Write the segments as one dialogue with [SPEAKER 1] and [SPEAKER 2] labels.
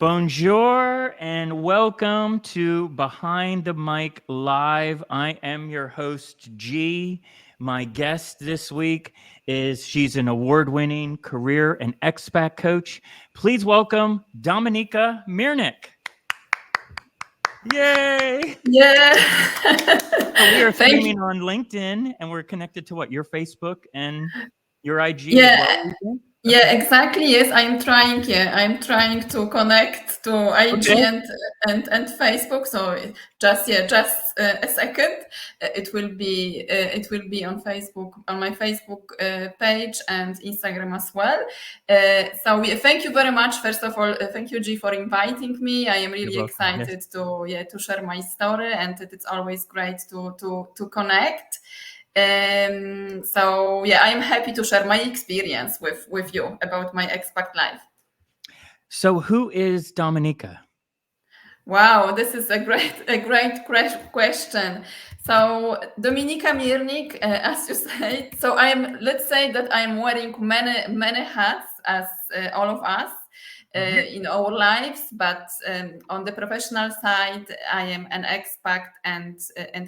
[SPEAKER 1] Bonjour and welcome to Behind the Mic Live. I am your host, G. My guest this week she's an award-winning career and expat coach. Please welcome Dominika Miernik. Yay!
[SPEAKER 2] Yeah.
[SPEAKER 1] So we are streaming on LinkedIn and we're connected to your Facebook and your IG as well?
[SPEAKER 2] Yeah, exactly. Yes, I'm trying to connect to IG and Facebook. So just a second. It will be on Facebook, on my Facebook page and Instagram as well. Thank you very much. First of all, thank you, G, for inviting me. I am really excited to share my story, and it's always great to connect. I'm happy to share my experience with you about my expat life.
[SPEAKER 1] So who is Dominika?
[SPEAKER 2] Wow, this is a great question. So Dominika Miernik, as you said, so let's say that I'm wearing many hats as all of us in our lives, but on the professional side, I am an expat and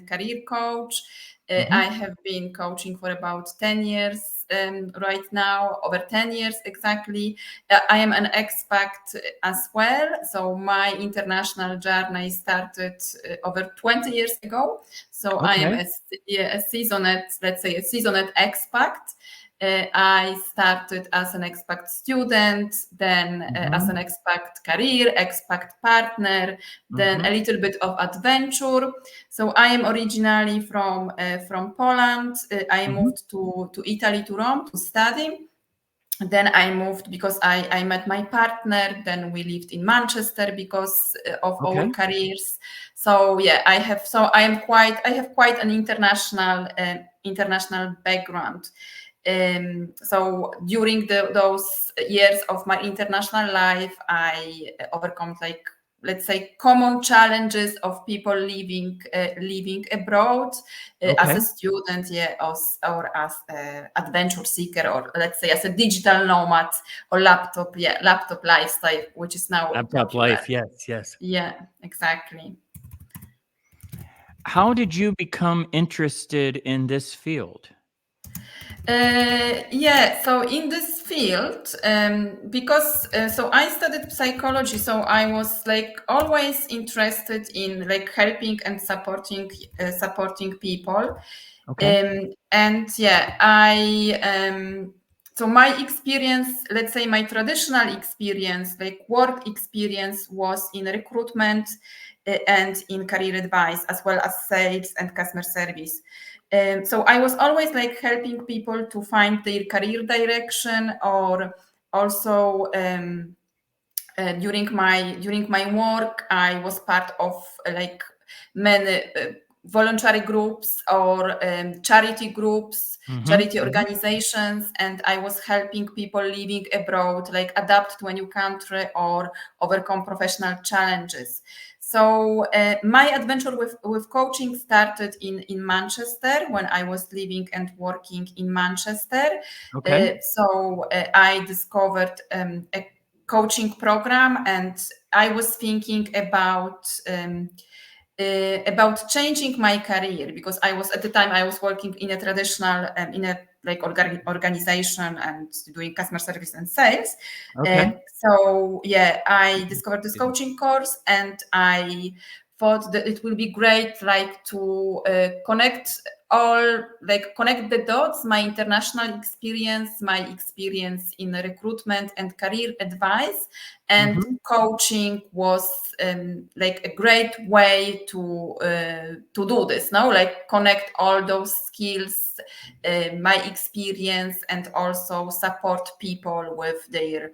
[SPEAKER 2] career coach. I have been coaching for about 10 years right now, over 10 years exactly. I am an expat as well. So my international journey started over 20 years ago. So I am a seasoned expat. I started as an expat student, then as an expat career, expat partner, then a little bit of adventure. So I am originally from Poland. I moved to Italy, to Rome, to study. Then I moved because I met my partner. Then we lived in Manchester because of our careers. So yeah, I have quite an international background. So during those years of my international life, I overcome let's say common challenges of people living abroad as a student, or as an adventure seeker, or let's say as a digital nomad, or laptop lifestyle, which is now
[SPEAKER 1] laptop
[SPEAKER 2] popular.
[SPEAKER 1] life. Yes.
[SPEAKER 2] Yeah, exactly.
[SPEAKER 1] How did you become interested in this field?
[SPEAKER 2] So in this field, because so I studied psychology, so I was always interested in helping and supporting people. So my experience, let's say my traditional experience, work experience, was in recruitment and in career advice, as well as sales and customer service. So I was always helping people to find their career direction, or also during my work, I was part of many voluntary groups or charity groups, charity organizations, and I was helping people living abroad adapt to a new country or overcome professional challenges. So my adventure with coaching started in Manchester, when I was living and working in Manchester. So I discovered a coaching program, and I was thinking about changing my career, because at the time I was working in a traditional organization and doing customer service and sales. So I discovered this coaching course, and I thought that it will be great to connect the dots, my international experience, my experience in recruitment and career advice, and coaching was a great way to do this. Connect all those skills, my experience, and also support people with their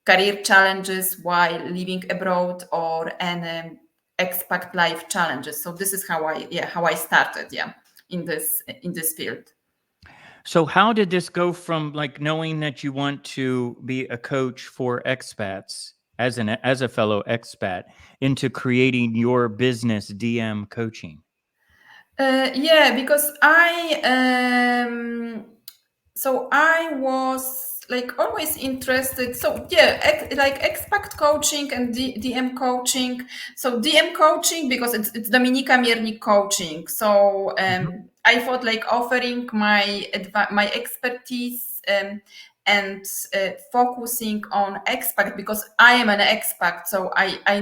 [SPEAKER 2] career challenges while living abroad, or an expat life challenges. So this is how I started in this field.
[SPEAKER 1] So how did this go from knowing that you want to be a coach for expats as a fellow expat into creating your business, DM Coaching?
[SPEAKER 2] Because I like always interested. So yeah, like expat coaching and DM coaching. So DM coaching because it's Dominika Miernik coaching. So I thought like offering my my expertise and focusing on expat because I am an expat. So I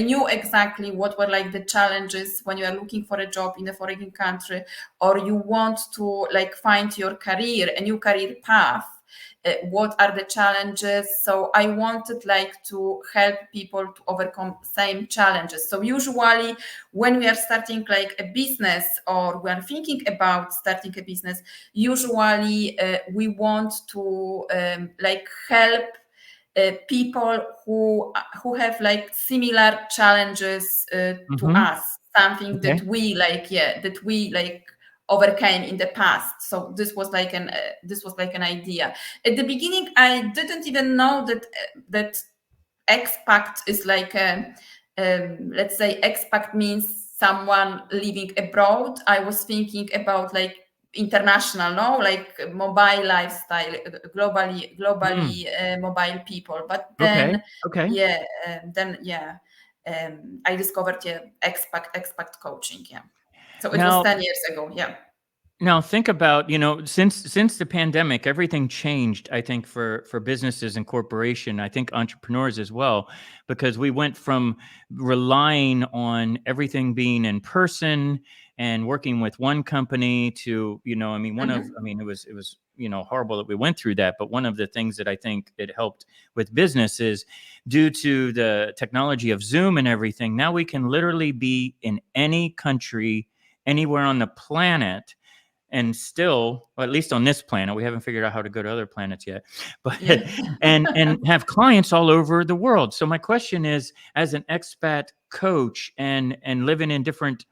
[SPEAKER 2] knew exactly what were like the challenges when you are looking for a job in a foreign country, or you want to like find your career, a new career path. What are the challenges? So I wanted like to help people to overcome same challenges. So usually when we are starting like a business or we are thinking about starting a business, usually we want to like help people who have like similar challenges to us, something
[SPEAKER 1] Okay.
[SPEAKER 2] that we like, yeah, that we like overcame in the past. So this was like an idea. At the beginning I didn't even know that expat is like a let's say expat means someone living abroad. I was thinking about like international, no, like mobile lifestyle, globally mobile people. But
[SPEAKER 1] Okay.
[SPEAKER 2] then
[SPEAKER 1] Okay.
[SPEAKER 2] yeah, I discovered expat coaching. Yeah, so it was
[SPEAKER 1] Now,
[SPEAKER 2] 10 years ago. Yeah.
[SPEAKER 1] Now think about, since the pandemic, everything changed, I think, for businesses and corporation, I think entrepreneurs as well, because we went from relying on everything being in person and working with one company to, it was, horrible that we went through that. But one of the things that I think it helped with business is due to the technology of Zoom and everything, now we can literally be in any country, anywhere on the planet, and still, or at least on this planet, we haven't figured out how to go to other planets yet, but
[SPEAKER 2] Yeah.
[SPEAKER 1] and have clients all over the world. So my question is, as an expat coach and living in different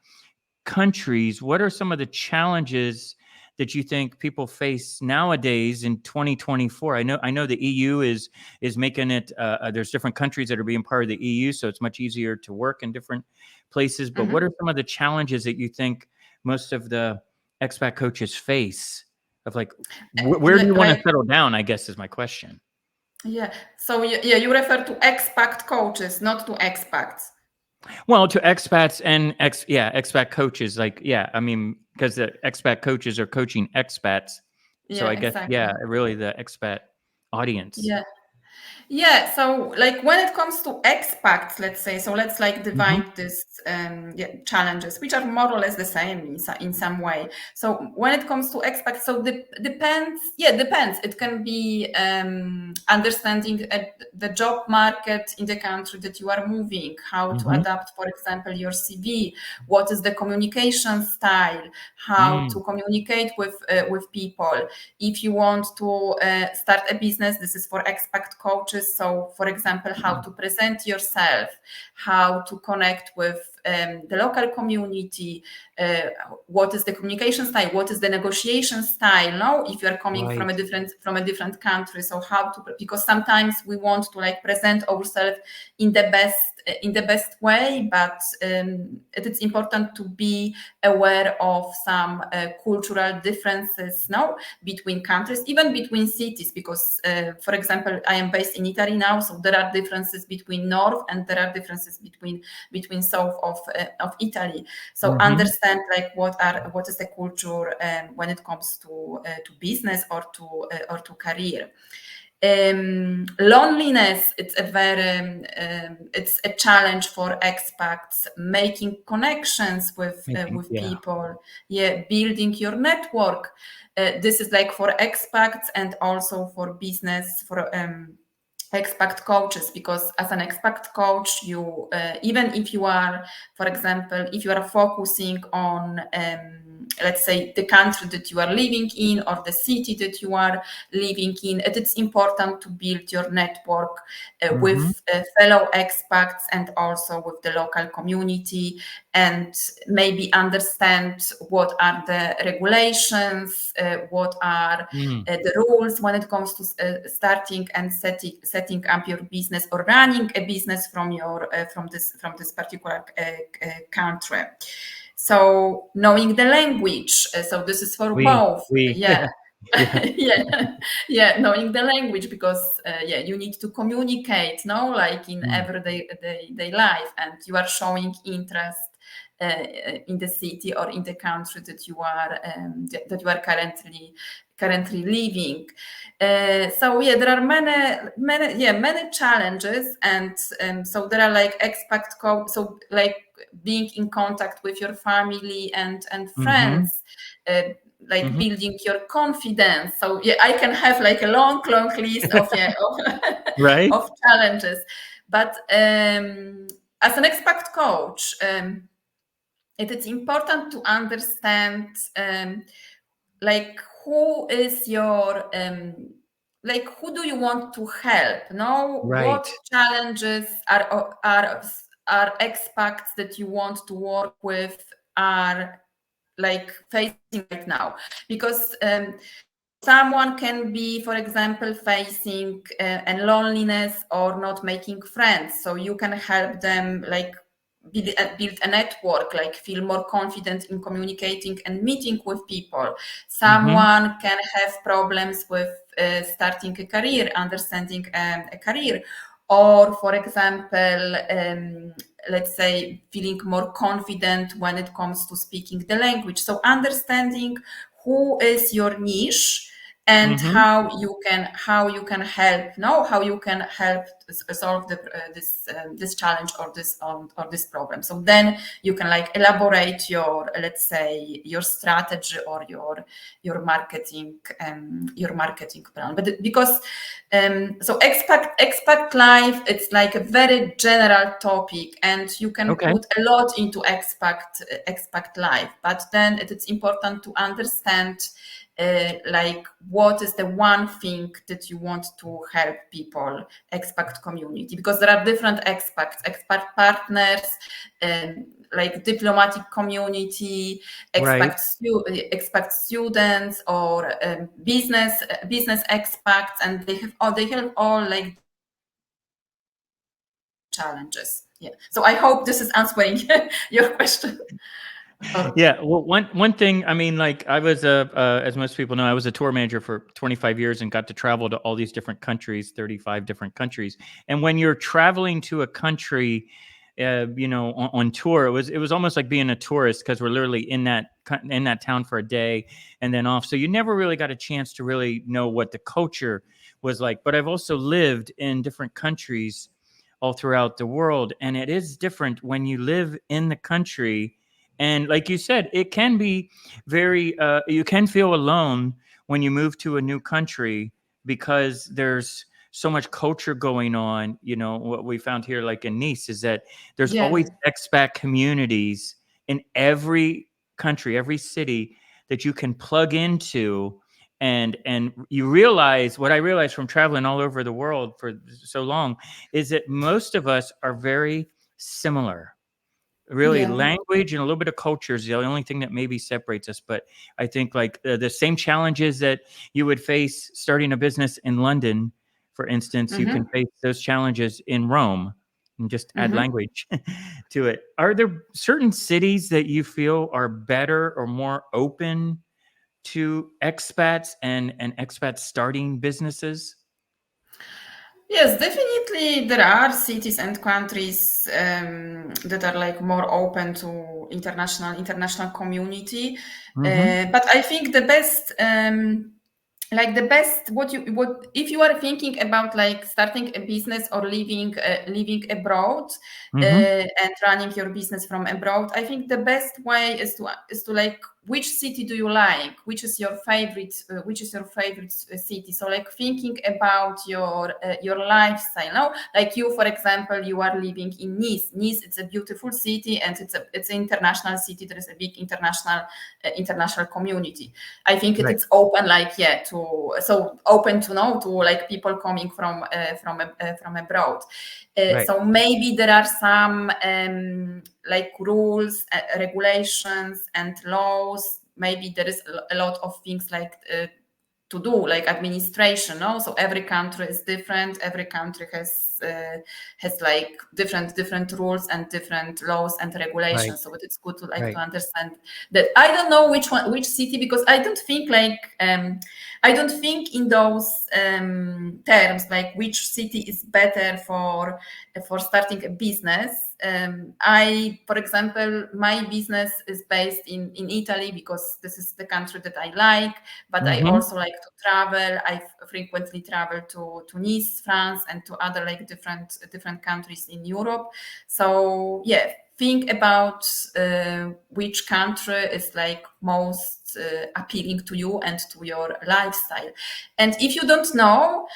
[SPEAKER 1] countries, what are some of the challenges that you think people face nowadays in 2024? I know the EU is making it. There's different countries that are being part of the EU, so it's much easier to work in different places. But what are some of the challenges that you think most of the expat coaches face? Of like, where do you want to
[SPEAKER 2] Like
[SPEAKER 1] settle down? I guess is my question.
[SPEAKER 2] yeah. So you refer to expat coaches, not to expats.
[SPEAKER 1] Well, to expats and expat coaches, like, I mean, because the expat coaches are coaching expats. So
[SPEAKER 2] Yeah,
[SPEAKER 1] I guess,
[SPEAKER 2] exactly.
[SPEAKER 1] really the expat audience.
[SPEAKER 2] Yeah. Yeah, so like when it comes to expats, let's say, so let's like
[SPEAKER 1] Hmm.
[SPEAKER 2] divide this challenges, which are more or less the same in some way. So when it comes to expats, so depends. Yeah, depends. It can be understanding the job market in the country that you are moving, how to
[SPEAKER 1] Hmm.
[SPEAKER 2] adapt, for example, your CV, what is the communication style, how
[SPEAKER 1] Mm.
[SPEAKER 2] to communicate with people. If you want to start a business, this is for expat coaches. So, for example, how to present yourself, how to connect with the local community, what is the communication style, what is the negotiation style. Now, if you are coming
[SPEAKER 1] Right.
[SPEAKER 2] from a different country, so how to, because sometimes we want to like present ourselves in the best way, but it is important to be aware of some cultural differences now between countries, even between cities, because for example, I am based in Italy now, so there are differences between north and there are differences between south of Italy. So
[SPEAKER 1] Hmm.
[SPEAKER 2] understand like what is the culture when it comes to business or to career. Loneliness, it's a challenge for expats, making connections with
[SPEAKER 1] Yeah.
[SPEAKER 2] people, yeah, building your network. This is like for expats and also for business, for expat coaches, because as an expat coach, you even if you are, for example, if you are focusing on let's say the country that you are living in or the city that you are living in, it is important to build your network
[SPEAKER 1] Hmm.
[SPEAKER 2] with fellow expats and also with the local community, and maybe understand what are the regulations, what are
[SPEAKER 1] Mm.
[SPEAKER 2] the rules when it comes to starting and setting up your business or running a business from this particular country. So knowing the language, so this is for
[SPEAKER 1] We,
[SPEAKER 2] both.
[SPEAKER 1] we,
[SPEAKER 2] Yeah,
[SPEAKER 1] Yeah.
[SPEAKER 2] Yeah, knowing the language, because you need to communicate, no, like in
[SPEAKER 1] Mm.
[SPEAKER 2] everyday day life, and you are showing interest in the city or in the country that you are currently living. So yeah, there are many challenges, and so there are like so like being in contact with your family and
[SPEAKER 1] Mm-hmm.
[SPEAKER 2] friends, uh, like
[SPEAKER 1] Mm-hmm.
[SPEAKER 2] building your confidence. So yeah, I can have like a long list of
[SPEAKER 1] Right.
[SPEAKER 2] of challenges, but as an expat coach, it is important to understand like who is your like who do you want to help, no, what
[SPEAKER 1] Right.
[SPEAKER 2] challenges are expats that you want to work with are like facing right now, because someone can be, for example, facing a loneliness or not making friends, so you can help them like build a network, like feel more confident in communicating and meeting with people.
[SPEAKER 1] Mm-hmm.
[SPEAKER 2] Someone can have problems with starting a career, understanding a career, or for example, let's say feeling more confident when it comes to speaking the language. So understanding who is your niche and
[SPEAKER 1] Mm-hmm.
[SPEAKER 2] how you can help, no, how you can help solve this challenge or this problem. So then you can like elaborate your, let's say, your strategy or your marketing plan. But because so expat life, it's like a very general topic, and you can
[SPEAKER 1] Okay.
[SPEAKER 2] put a lot into expat life, but then it is important to understand like what is the one thing that you want to help people, expat community, because there are different expat partners, like diplomatic community,
[SPEAKER 1] Right.
[SPEAKER 2] expat students, or business expats, and they have all like challenges. Yeah, so I hope this is answering your question. Or,
[SPEAKER 1] Yeah. Well, one thing, I mean, like I was as most people know, I was a tour manager for 25 years and got to travel to all these different countries, 35 different countries. And when you're traveling to a country, on tour, it was almost like being a tourist, because we're literally in that town for a day and then off. So you never really got a chance to really know what the culture was like. But I've also lived in different countries all throughout the world, and it is different when you live in the country. And like you said, it can be very, you can feel alone when you move to a new country, because there's so much culture going on. What we found here, like in Nice, is that there's
[SPEAKER 2] yeah.
[SPEAKER 1] always expat communities in every country, every city, that you can plug into. And you realize, what I realized from traveling all over the world for so long, is that most of us are very similar. Really,
[SPEAKER 2] Yeah.
[SPEAKER 1] language and a little bit of culture is the only thing that maybe separates us. But I think like the same challenges that you would face starting a business in London, for instance, you can
[SPEAKER 2] Mm-hmm.
[SPEAKER 1] face those challenges in Rome, and just add
[SPEAKER 2] Mm-hmm.
[SPEAKER 1] language to it. Are there certain cities that you feel are better or more open to expats and expats starting businesses?
[SPEAKER 2] Yes, definitely there are cities and countries that are like more open to international community.
[SPEAKER 1] Mm-hmm.
[SPEAKER 2] But I think the best like the best what if you are thinking about like starting a business or living abroad,
[SPEAKER 1] Mm-hmm.
[SPEAKER 2] and running your business from abroad, I think the best way is to like, which city do you like, which is your favorite city. So like thinking about your lifestyle, no, like you, for example, you are living in Nice. It's a beautiful city, and it's an international city. There is a big international community. I think it
[SPEAKER 1] Right.
[SPEAKER 2] is open, like so open to know to like people coming from abroad.
[SPEAKER 1] Right.
[SPEAKER 2] So maybe there are some like rules, regulations, and laws. Maybe there is a lot of things like to do, like administration. No, so every country is different. Every country has has like different rules and different laws and
[SPEAKER 1] Right.
[SPEAKER 2] regulations. So it's good to like to
[SPEAKER 1] Right.
[SPEAKER 2] understand that. I don't know which city, because I don't think like I don't think in those terms, like which city is better for starting a business. For example, my business is based in Italy because this is the country that I like, but I
[SPEAKER 1] Mm-hmm.
[SPEAKER 2] also like to travel. I frequently travel to Nice, France, and to other like different countries in Europe. So yeah, think about which country is like most appealing to you and to your lifestyle. And if you don't know,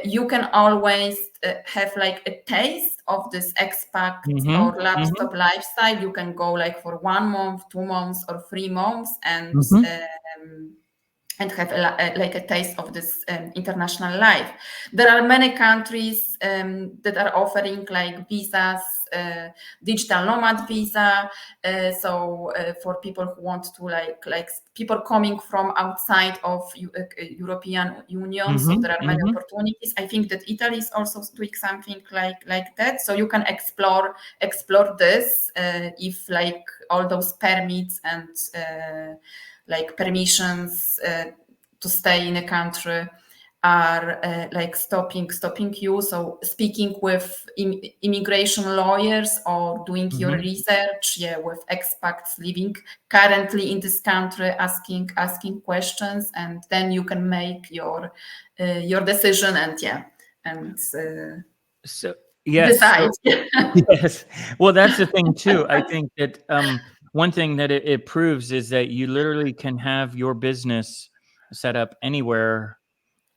[SPEAKER 2] you can always have like a taste of this expat
[SPEAKER 1] Mm-hmm.
[SPEAKER 2] or
[SPEAKER 1] Mm-hmm.
[SPEAKER 2] laptop lifestyle. You can go like for 1 month, 2 months, or 3 months,
[SPEAKER 1] Mm-hmm.
[SPEAKER 2] and have like a taste of this international life. There are many countries that are offering like visas, digital nomad visa. So for people who want to like people coming from outside of European Union. So
[SPEAKER 1] Mm-hmm.
[SPEAKER 2] there are many
[SPEAKER 1] Mm-hmm.
[SPEAKER 2] opportunities. I think that Italy is also doing something like that. So you can explore this if like all those permits and like permissions to stay in a country are like stopping you. So speaking with immigration lawyers or doing your
[SPEAKER 1] Mm-hmm.
[SPEAKER 2] research, with expats living currently in this country, asking questions, and then you can make your decision and
[SPEAKER 1] So yes.
[SPEAKER 2] decide.
[SPEAKER 1] So yes. Well, that's the thing too. I think that one thing that it proves is that you literally can have your business set up anywhere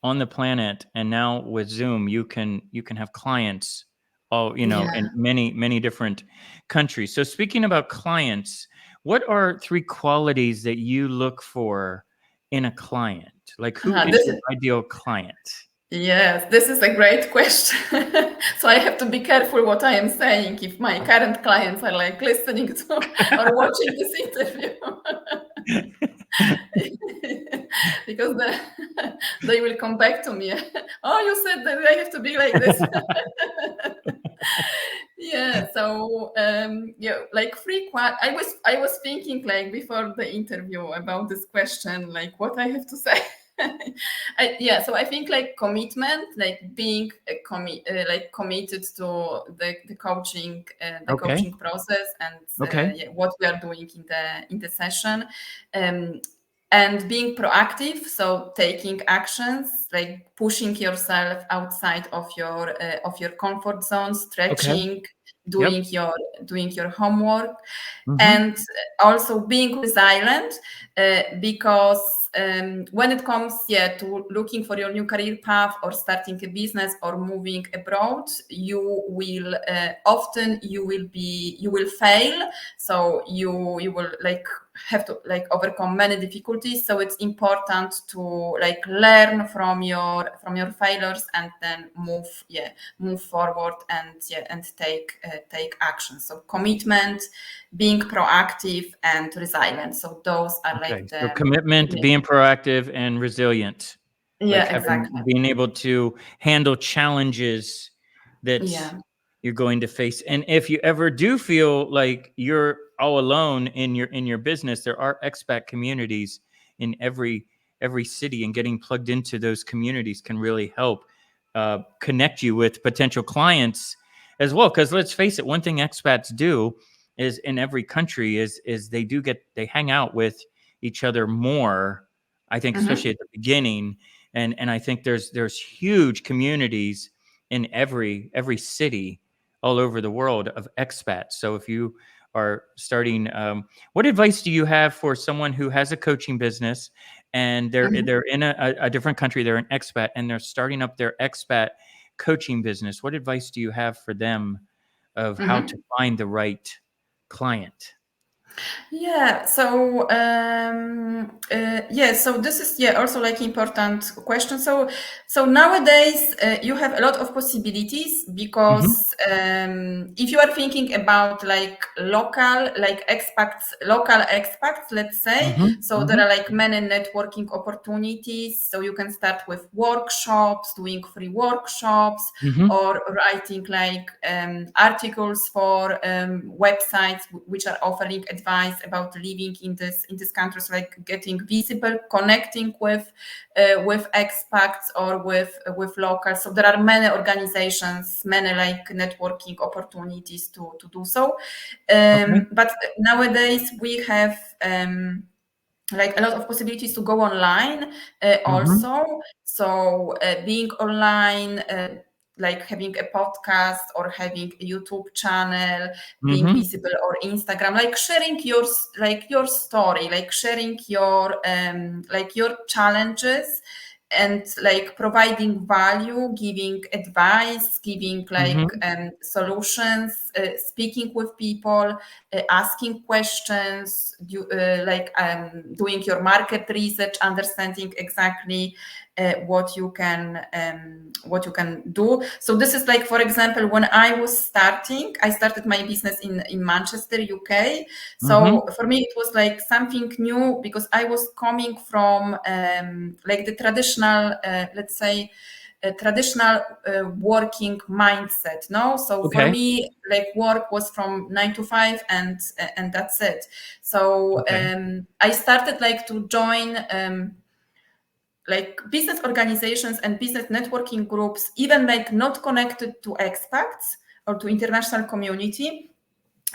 [SPEAKER 1] on the planet, and now with Zoom, you can have clients all
[SPEAKER 2] Yeah.
[SPEAKER 1] in many different countries. So speaking about clients, what are 3 qualities that you look for in a client? Like, who is
[SPEAKER 2] This
[SPEAKER 1] your
[SPEAKER 2] is
[SPEAKER 1] ideal client?
[SPEAKER 2] Yes, this is a great question. So I have to be careful what I am saying if my current clients are like listening to or watching this interview. Because they will come back to me. Oh, you said that I have to be like this. Yeah, so like I was thinking like before the interview about this question, like what I have to say. So I think like commitment, like being like committed to the coaching, the
[SPEAKER 1] Okay.
[SPEAKER 2] coaching process, and
[SPEAKER 1] Okay.
[SPEAKER 2] what we are doing in the session, um, and being proactive. So taking actions, like pushing yourself outside of your comfort zone,
[SPEAKER 1] Okay.
[SPEAKER 2] stretching,
[SPEAKER 1] Yep.
[SPEAKER 2] doing your homework,
[SPEAKER 1] Mm-hmm.
[SPEAKER 2] and also being resilient, because when it comes to looking for your new career path or starting a business or moving abroad, you will often you will fail. So you will like have to like overcome many difficulties. So it's important to like learn from your failures and then move forward and take action. So commitment, being proactive, and resilient. So those are
[SPEAKER 1] Okay.
[SPEAKER 2] like
[SPEAKER 1] So
[SPEAKER 2] the
[SPEAKER 1] commitment, being proactive, and resilient. Like
[SPEAKER 2] exactly.
[SPEAKER 1] being able to handle challenges that
[SPEAKER 2] Yeah.
[SPEAKER 1] you're going to face. And if you ever do feel like you're all alone in your business, there are expat communities in every city, and getting plugged into those communities can really help connect you with potential clients as well. Because let's face it, one thing expats do is in every country is they hang out with each other more. I think
[SPEAKER 2] Mhm.
[SPEAKER 1] especially at the beginning, and I think there's huge communities in every city all over the world of expats. So if you are starting, what advice do you have for someone who has a coaching business and
[SPEAKER 2] Mhm.
[SPEAKER 1] they're in a different country, they're an expat, and they're starting up their expat coaching business? What advice do you have for them of how to
[SPEAKER 2] Mhm.
[SPEAKER 1] find the right client?
[SPEAKER 2] Yeah. So this is also like important question. So nowadays you have a lot of possibilities
[SPEAKER 1] Mm-hmm.
[SPEAKER 2] because if you are thinking about like local expats, let's say,
[SPEAKER 1] Mm-hmm.
[SPEAKER 2] so there
[SPEAKER 1] Mm-hmm.
[SPEAKER 2] are like many networking opportunities. So you can start with workshops, doing free workshops,
[SPEAKER 1] Mm-hmm.
[SPEAKER 2] or writing like articles for websites which are offering advice about living in this countries, like getting visible, connecting with expats or with locals. So there are many organizations, many like networking opportunities to do so.
[SPEAKER 1] Okay.
[SPEAKER 2] But nowadays we have like a lot of possibilities to go online
[SPEAKER 1] Mm-hmm.
[SPEAKER 2] also. So being online, like having a podcast or having a YouTube channel, being
[SPEAKER 1] Mm-hmm.
[SPEAKER 2] visible, or Instagram, like sharing your story, like sharing your challenges, and like providing value, giving advice, giving like
[SPEAKER 1] Mm-hmm.
[SPEAKER 2] solutions, speaking with people, asking questions, doing your market research, understanding exactly what you can do. So this is like, for example, when I started my business in Manchester, UK.
[SPEAKER 1] Mm-hmm.
[SPEAKER 2] So for me, it was like something new because I was coming from like the traditional, let's say, a traditional working mindset. No, so for
[SPEAKER 1] Okay.
[SPEAKER 2] me, like work was from 9 to 5, and that's it. So
[SPEAKER 1] Okay.
[SPEAKER 2] I started like to join like business organizations and business networking groups, even like not connected to expats or to international community,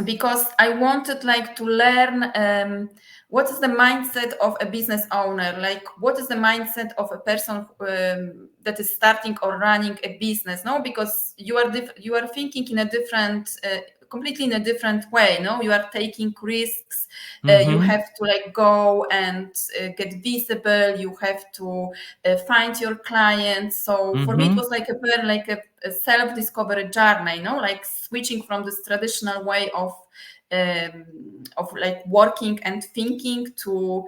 [SPEAKER 2] because I wanted like to learn what is the mindset of a business owner, like what is the mindset of a person that is starting or running a business. No, because you are thinking in a different completely in a different way. No, you are taking risks. You
[SPEAKER 1] Mm-hmm.
[SPEAKER 2] have to like go and get visible. You have to find your clients. So for me it
[SPEAKER 1] Mm-hmm.
[SPEAKER 2] was like a very like a self-discovery journey, like switching from this traditional way of like working and thinking to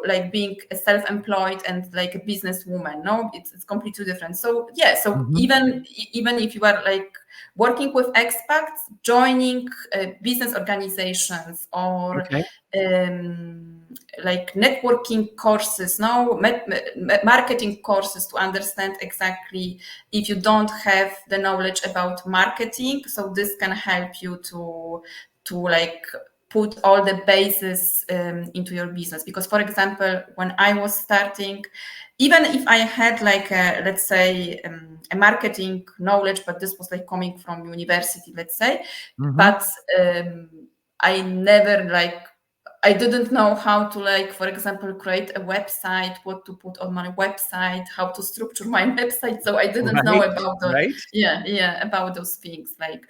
[SPEAKER 2] like being a self-employed and like a businesswoman. No, it's completely different. So yeah, so
[SPEAKER 1] Mm-hmm.
[SPEAKER 2] even if you are like working with expats, joining business organizations, or
[SPEAKER 1] Okay.
[SPEAKER 2] um, like networking courses, no, marketing courses, to understand exactly if you don't have the knowledge about marketing. So this can help you to like put all the bases into your business. Because for example, when I was starting, even if I had like a, let's say a marketing knowledge, but this was like coming from university, let's say,
[SPEAKER 1] Mm-hmm.
[SPEAKER 2] but I never like, I didn't know how to, like, for example, create a website, what to put on my website, how to structure my website. So I didn't know
[SPEAKER 1] Right.
[SPEAKER 2] about
[SPEAKER 1] Right.
[SPEAKER 2] about those things, like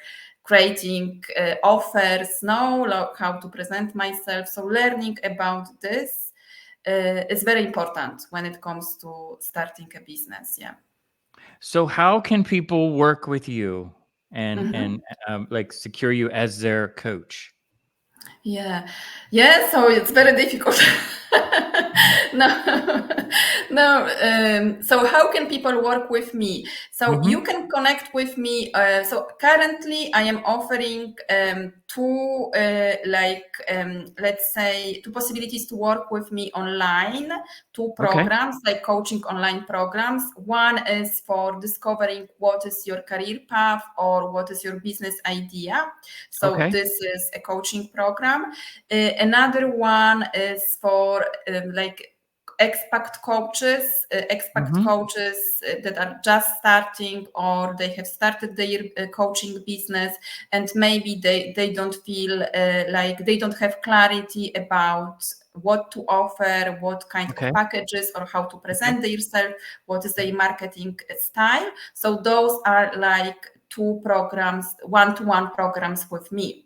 [SPEAKER 2] creating offers, no, like how to present myself. So learning about this is very important when it comes to starting a business. Yeah.
[SPEAKER 1] So how can people work with you and
[SPEAKER 2] Mhm.
[SPEAKER 1] like secure you as their coach?
[SPEAKER 2] Yeah, yeah. So it's very difficult. No, no. So how can people work with me? So
[SPEAKER 1] Mm-hmm.
[SPEAKER 2] you can connect with me. So currently, I am offering two, let's say, two possibilities to work with me online. Two
[SPEAKER 1] Okay.
[SPEAKER 2] programs, like coaching online programs. One is for discovering what is your career path or what is your business idea. So
[SPEAKER 1] Okay.
[SPEAKER 2] this is a coaching program. Another one is for like expat
[SPEAKER 1] Mm-hmm.
[SPEAKER 2] coaches that are just starting, or they have started their coaching business, and maybe they don't feel like they don't have clarity about what to offer, what kind of
[SPEAKER 1] Okay.
[SPEAKER 2] packages, or how to
[SPEAKER 1] Okay.
[SPEAKER 2] present themselves, what is their marketing style. So those are like two programs, one-to-one programs with me.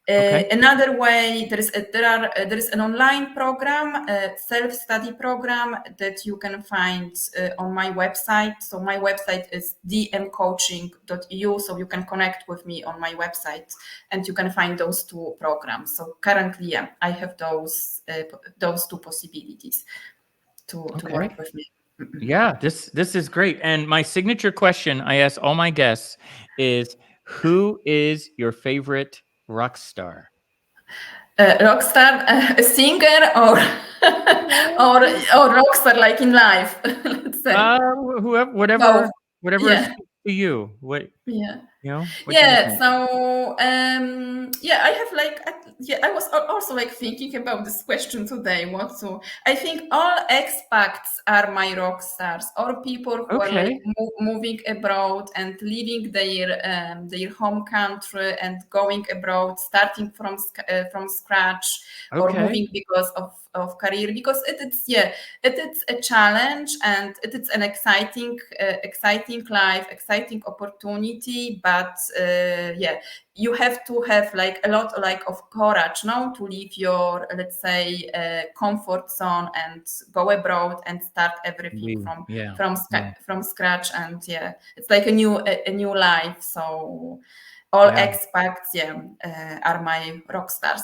[SPEAKER 1] Okay.
[SPEAKER 2] Another way, there is an online program, self-study program that you can find on my website. So my website is dmcoaching.eu. So you can connect with me on my website, and you can find those two programs. So currently, yeah, I have those two possibilities to
[SPEAKER 1] Okay.
[SPEAKER 2] work with me.
[SPEAKER 1] Yeah, this is great. And my signature question I ask all my guests is, who is your favorite rock star?
[SPEAKER 2] Rock star, a singer, or or rock star like in life, let's say
[SPEAKER 1] Whoever,
[SPEAKER 2] both.
[SPEAKER 1] whatever
[SPEAKER 2] Yeah,
[SPEAKER 1] speaks to you. What,
[SPEAKER 2] yeah.
[SPEAKER 1] what do you
[SPEAKER 2] Yeah,
[SPEAKER 1] think?
[SPEAKER 2] so yeah, I have yeah, I was also like thinking about this question today. What to? I think all expats are my rock stars, or people who are like
[SPEAKER 1] Okay.
[SPEAKER 2] moving abroad and leaving their home country and going abroad, starting from scratch, or
[SPEAKER 1] Okay.
[SPEAKER 2] moving because of career. Because it's yeah, it is a challenge, and it is an exciting life, exciting opportunity. But yeah, you have to have like a lot like of courage now to leave your, let's say, comfort zone and go abroad and start everything
[SPEAKER 1] Yeah. Yeah.
[SPEAKER 2] from scratch. And yeah, it's like a new life. So all
[SPEAKER 1] Yeah.
[SPEAKER 2] expats, yeah, are my rock stars.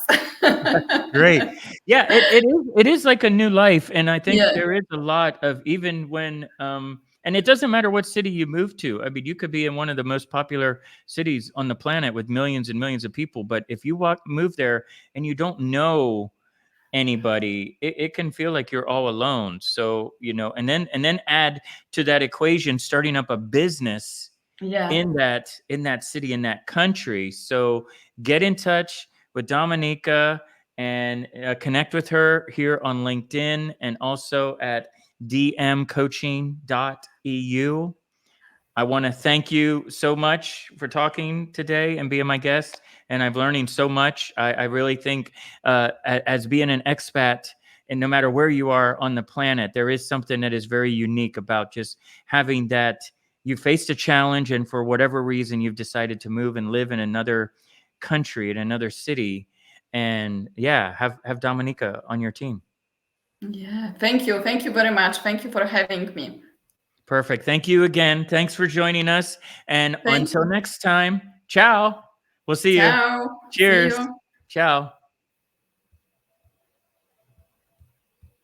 [SPEAKER 1] Great. Yeah, it is like a new life, and I think
[SPEAKER 2] Yeah.
[SPEAKER 1] there is a lot of, even when and it doesn't matter what city you move to. I mean, you could be in one of the most popular cities on the planet with millions and millions of people, but if you move there and you don't know anybody, it can feel like you're all alone. So, and then add to that equation starting up a business
[SPEAKER 2] Yeah.
[SPEAKER 1] in that city, in that country. So get in touch with Dominika and connect with her here on LinkedIn and also at dmcoaching.eu. I want to thank you so much for talking today and being my guest. And I'm learning so much. I really think as being an expat, and no matter where you are on the planet, there is something that is very unique about just having that. You faced a challenge, and for whatever reason, you've decided to move and live in another country, in another city. And yeah, have Dominika on your team.
[SPEAKER 2] Yeah. Thank you very much. Thank you for having me.
[SPEAKER 1] Perfect. Thank you again. Thanks for joining us. And
[SPEAKER 2] Thank
[SPEAKER 1] until
[SPEAKER 2] you.
[SPEAKER 1] next time, ciao. We'll see you.
[SPEAKER 2] Ciao. See
[SPEAKER 1] Cheers.
[SPEAKER 2] you.
[SPEAKER 1] Ciao.